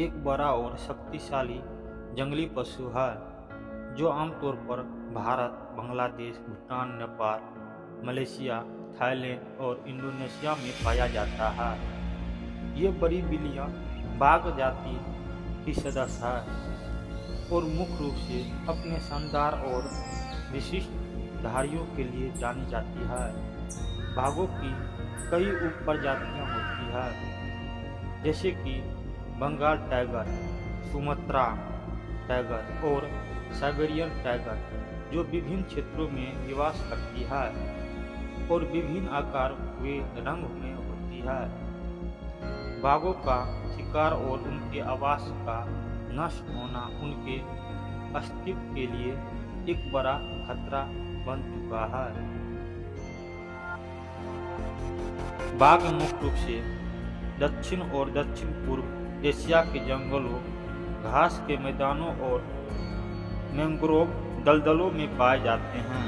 एक बड़ा और शक्तिशाली जंगली पशु है जो आमतौर पर भारत, बांग्लादेश, भूटान, नेपाल, मलेशिया, थाईलैंड और इंडोनेशिया में पाया जाता है। ये बड़ी बिल्लियाँ बाघ जाति की सदस्य है और मुख्य रूप से अपने शानदार और विशिष्ट धारियों के लिए जानी जाती है। बाघों की कई उप प्रजातियाँ होती है, जैसे कि बंगाल टाइगर, सुमात्रा टाइगर और साइबेरियन टाइगर, जो विभिन्न क्षेत्रों में निवास करती है और विभिन्न आकार व रंग में होती है। बाघों का शिकार और उनके आवास का नष्ट होना उनके अस्तित्व के लिए एक बड़ा खतरा बन चुका है। बाघ मुख्य रूप से दक्षिण और दक्षिण पूर्व एशिया के जंगलों, घास के मैदानों और मैंग्रोव दलदलों में पाए जाते हैं।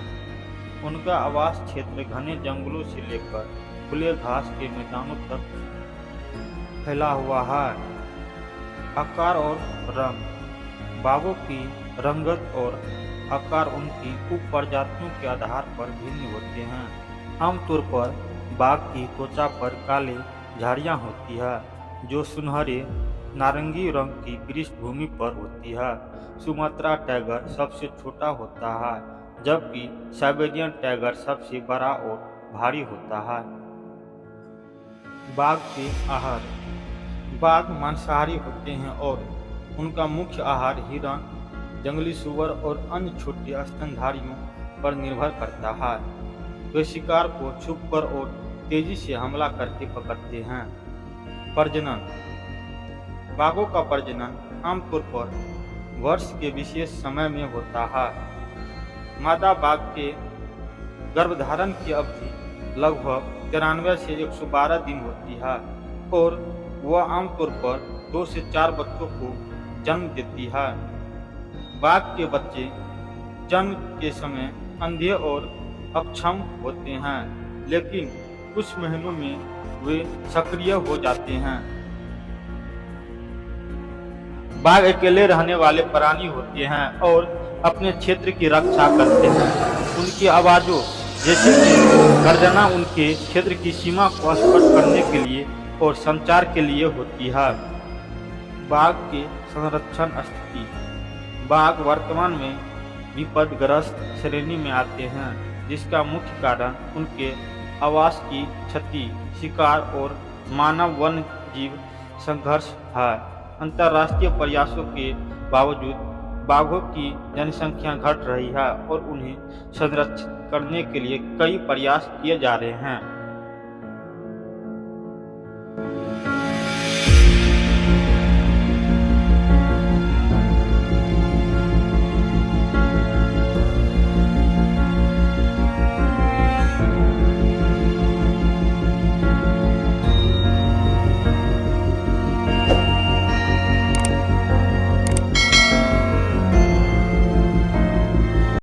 उनका आवास क्षेत्र घने जंगलों से लेकर खुले घास के मैदानों तक फैला हुआ है। आकार और रंग: बाघों की रंगत और आकार उनकी उप प्रजातियों के आधार पर भिन्न होते हैं। आमतौर पर बाघ की त्वचा पर काले झाड़ियाँ होती है जो सुनहरे नारंगी रंग की पृष्ठभूमि पर होती है। सुमात्रा टाइगर सबसे छोटा होता है, जबकि साइबेरियन टाइगर सबसे बड़ा और भारी होता है। बाघ के आहार: बाघ मांसाहारी होते हैं और उनका मुख्य आहार हिरण, जंगली सूअर और अन्य छोटे स्तनधारियों पर निर्भर करता है। वे शिकार को छुपकर और तेजी से हमला करके पकड़ते हैं। प्रजनन: बाघों का प्रजनन आमतौर पर वर्ष के विशेष समय में होता है। मादा बाघ के गर्भधारण की अवधि लगभग 93 से 112 दिन होती है और वह आमतौर पर 2 से 4 बच्चों को जन्म देती है। बाघ के बच्चे जन्म के समय अंधे और अक्षम होते हैं, लेकिन कुछ महीनों में वे सक्रिय हो जाते हैं। बाघ अकेले रहने वाले प्राणी होते हैं और अपने क्षेत्र की रक्षा करते हैं। उनकी आवाज़ों जैसे कि गर्जना उनके क्षेत्र की सीमा को स्पष्ट करने के लिए और संचार के लिए होती है। बाघ के संरक्षण स्थिति: बाघ वर्तमान में विपदग्रस्त श्रेणी में आते हैं, जिसका मुख्य कारण उनके आवास की क्षति, शिकार और मानव वन्य जीव संघर्ष है। अंतर्राष्ट्रीय प्रयासों के बावजूद बाघों की जनसंख्या घट रही है और उन्हें संरक्षित करने के लिए कई प्रयास किए जा रहे हैं।